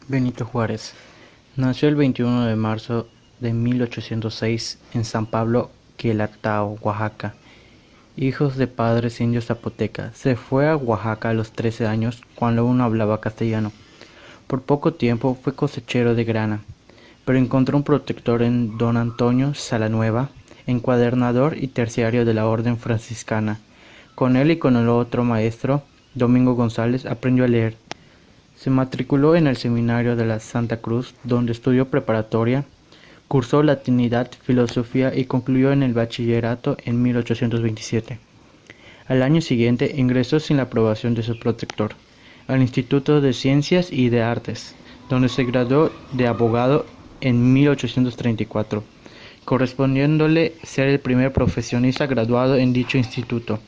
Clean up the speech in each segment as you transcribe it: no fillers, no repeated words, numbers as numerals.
Benito Juárez nació el 21 de marzo de 1806 en San Pablo, Querétaro, Oaxaca. Hijos de padres indios zapotecas. Se fue a Oaxaca a los 13 años, cuando aún no hablaba castellano. Por poco tiempo fue cosechero de grana, pero encontró un protector en don Antonio Salanueva, encuadernador y terciario de la orden franciscana. Con él y con el otro maestro, Domingo González, aprendió a leer. Se matriculó en el seminario de la Santa Cruz, donde estudió preparatoria, cursó latinidad, filosofía y concluyó en el bachillerato en 1827. Al año siguiente ingresó sin la aprobación de su protector al Instituto de Ciencias y de Artes, donde se graduó de abogado en 1834, correspondiéndole ser el primer profesionista graduado en dicho instituto.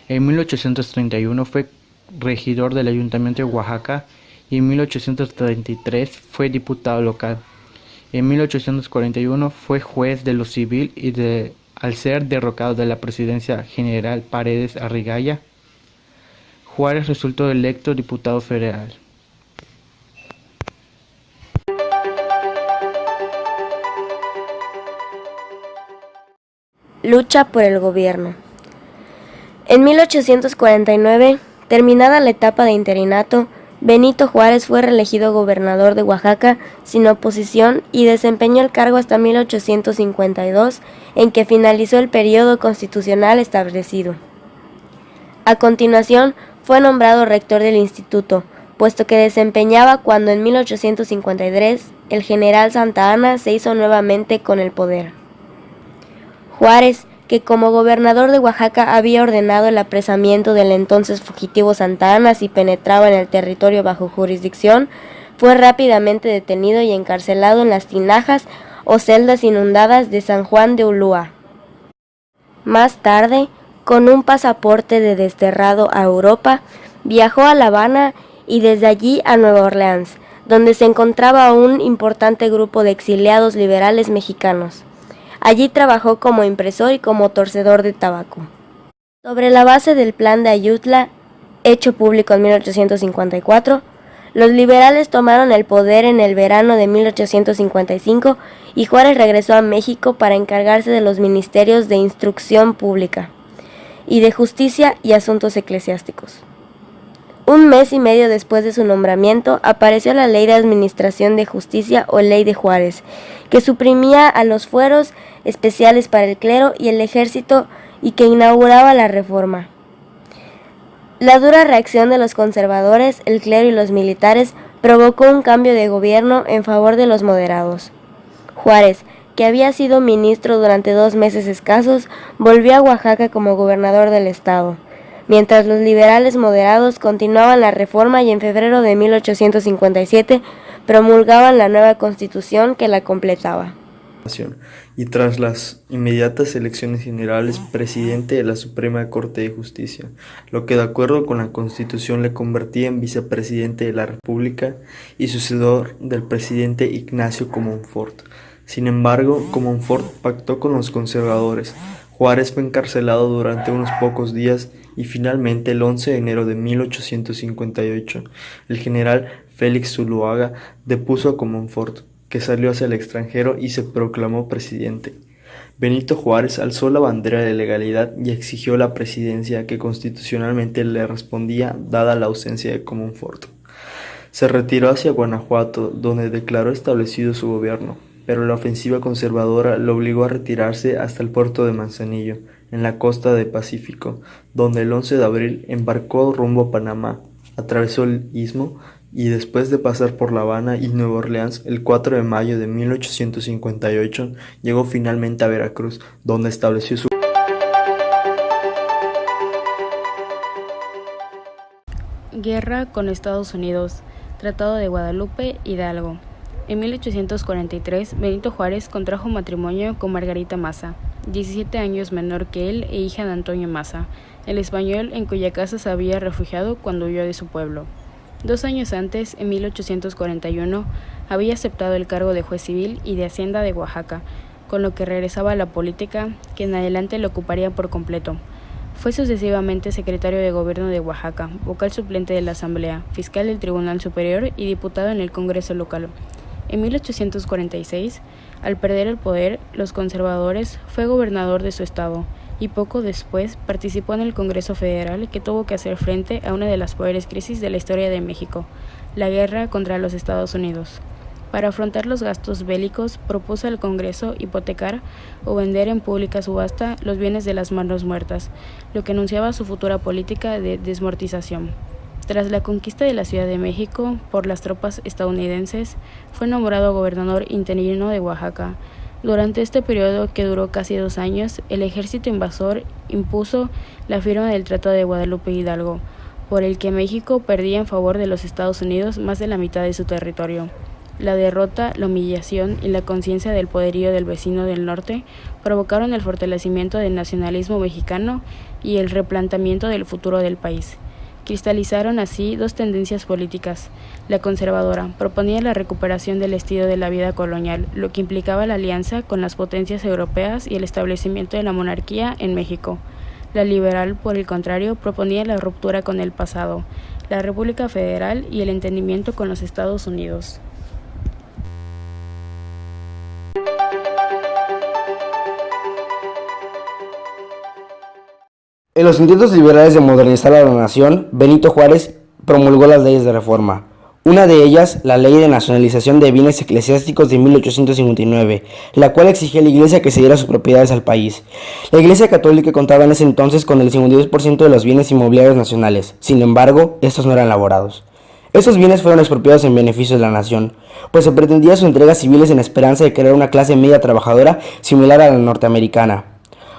En 1831 fue regidor del Ayuntamiento de Oaxaca y en 1833 fue diputado local. En 1841 fue juez de lo civil y al ser derrocado de la presidencia general Paredes Arrigaya, Juárez resultó electo diputado federal. Lucha por el gobierno. En 1849, terminada la etapa de interinato, Benito Juárez fue reelegido gobernador de Oaxaca sin oposición y desempeñó el cargo hasta 1852, en que finalizó el periodo constitucional establecido. A continuación, fue nombrado rector del instituto, puesto que desempeñaba cuando en 1853 el general Santa Anna se hizo nuevamente con el poder. Juárez, que como gobernador de Oaxaca había ordenado el apresamiento del entonces fugitivo Santa Anna si penetraba en el territorio bajo jurisdicción, fue rápidamente detenido y encarcelado en las tinajas o celdas inundadas de San Juan de Ulúa. Más tarde, con un pasaporte de desterrado a Europa, viajó a La Habana y desde allí a Nueva Orleans, donde se encontraba un importante grupo de exiliados liberales mexicanos. Allí trabajó como impresor y como torcedor de tabaco. Sobre la base del Plan de Ayutla, hecho público en 1854, los liberales tomaron el poder en el verano de 1855 y Juárez regresó a México para encargarse de los ministerios de Instrucción Pública y de Justicia y Asuntos Eclesiásticos. Un mes y medio después de su nombramiento, apareció la Ley de Administración de Justicia o Ley de Juárez, que suprimía a los fueros especiales para el clero y el ejército y que inauguraba la reforma. La dura reacción de los conservadores, el clero y los militares provocó un cambio de gobierno en favor de los moderados. Juárez, que había sido ministro durante 2 meses escasos, volvió a Oaxaca como gobernador del estado, mientras los liberales moderados continuaban la reforma y en febrero de 1857 promulgaban la nueva constitución que la completaba. Y tras las inmediatas elecciones generales, presidente de la Suprema Corte de Justicia, lo que de acuerdo con la Constitución le convertía en vicepresidente de la República y sucesor del presidente Ignacio Comonfort. Sin embargo, Comonfort pactó con los conservadores. Juárez fue encarcelado durante unos pocos días y finalmente el 11 de enero de 1858, el general Félix Zuloaga depuso a Comonfort, que salió hacia el extranjero y se proclamó presidente. Benito Juárez alzó la bandera de legalidad y exigió la presidencia que constitucionalmente le respondía dada la ausencia de Comonfort. Se retiró hacia Guanajuato, donde declaró establecido su gobierno, pero la ofensiva conservadora lo obligó a retirarse hasta el puerto de Manzanillo, en la costa del Pacífico, donde el 11 de abril embarcó rumbo a Panamá, atravesó el istmo y después de pasar por La Habana y Nueva Orleans, el 4 de mayo de 1858 llegó finalmente a Veracruz, donde estableció su guerra con Estados Unidos, Tratado de Guadalupe, Hidalgo. En 1843, Benito Juárez contrajo matrimonio con Margarita Maza, 17 años menor que él e hija de Antonio Maza, el español en cuya casa se había refugiado cuando huyó de su pueblo. 2 años antes, en 1841, había aceptado el cargo de juez civil y de Hacienda de Oaxaca, con lo que regresaba a la política, que en adelante lo ocuparía por completo. Fue sucesivamente secretario de Gobierno de Oaxaca, vocal suplente de la Asamblea, fiscal del Tribunal Superior y diputado en el Congreso local. En 1846, al perder el poder, los conservadores, fue gobernador de su estado y poco después participó en el Congreso Federal, que tuvo que hacer frente a una de las peores crisis de la historia de México, la guerra contra los Estados Unidos. Para afrontar los gastos bélicos, propuso al Congreso hipotecar o vender en pública subasta los bienes de las manos muertas, lo que anunciaba su futura política de desmortización. Tras la conquista de la Ciudad de México por las tropas estadounidenses, fue nombrado gobernador interino de Oaxaca. Durante este periodo, que duró casi 2 años, el ejército invasor impuso la firma del Tratado de Guadalupe Hidalgo, por el que México perdía en favor de los Estados Unidos más de la mitad de su territorio. La derrota, la humillación y la conciencia del poderío del vecino del norte provocaron el fortalecimiento del nacionalismo mexicano y el replanteamiento del futuro del país. Cristalizaron así 2 tendencias políticas. La conservadora proponía la recuperación del estilo de la vida colonial, lo que implicaba la alianza con las potencias europeas y el establecimiento de la monarquía en México. La liberal, por el contrario, proponía la ruptura con el pasado, la República Federal y el entendimiento con los Estados Unidos. En los intentos liberales de modernizar a la nación, Benito Juárez promulgó las leyes de reforma. Una de ellas, la Ley de Nacionalización de Bienes Eclesiásticos de 1859, la cual exigía a la Iglesia que cediera sus propiedades al país. La Iglesia Católica contaba en ese entonces con el 52% de los bienes inmobiliarios nacionales. Sin embargo, estos no eran elaborados. Estos bienes fueron expropiados en beneficio de la nación, pues se pretendía su entrega civiles en esperanza de crear una clase media trabajadora similar a la norteamericana.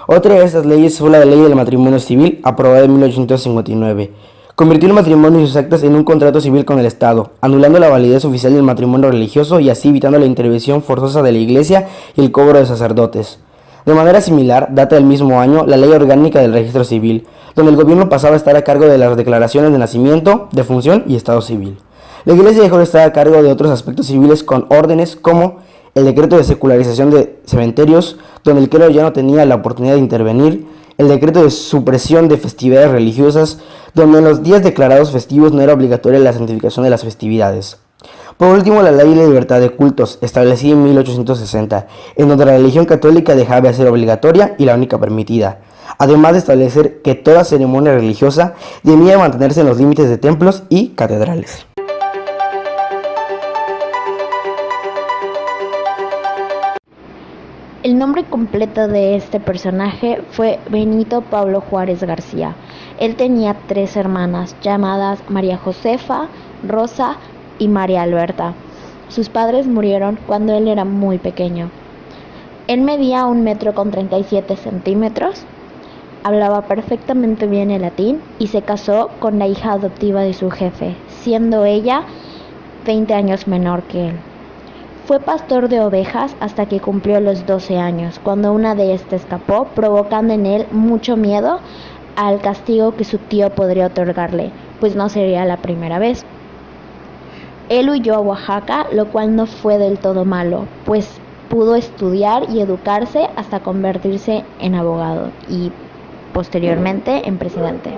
Otra de estas leyes fue la Ley del Matrimonio Civil, aprobada en 1859. Convirtió el matrimonio y sus actas en un contrato civil con el Estado, anulando la validez oficial del matrimonio religioso y así evitando la intervención forzosa de la Iglesia y el cobro de sacerdotes. De manera similar, data del mismo año la Ley Orgánica del Registro Civil, donde el gobierno pasaba a estar a cargo de las declaraciones de nacimiento, defunción y estado civil. La Iglesia dejó de estar a cargo de otros aspectos civiles con órdenes como el decreto de secularización de cementerios, donde el clero ya no tenía la oportunidad de intervenir, el decreto de supresión de festividades religiosas, donde en los días declarados festivos no era obligatoria la santificación de las festividades. Por último, la Ley de Libertad de Cultos, establecida en 1860, en donde la religión católica dejaba de ser obligatoria y la única permitida, además de establecer que toda ceremonia religiosa debía mantenerse en los límites de templos y catedrales. El nombre completo de este personaje fue Benito Pablo Juárez García. Él tenía 3 hermanas llamadas María Josefa, Rosa y María Alberta. Sus padres murieron cuando él era muy pequeño. Él medía 1,37 metros, hablaba perfectamente bien el latín y se casó con la hija adoptiva de su jefe, siendo ella 20 años menor que él. Fue pastor de ovejas hasta que cumplió los 12 años, cuando una de estas escapó, provocando en él mucho miedo al castigo que su tío podría otorgarle, pues no sería la primera vez. Él huyó a Oaxaca, lo cual no fue del todo malo, pues pudo estudiar y educarse hasta convertirse en abogado y posteriormente en presidente.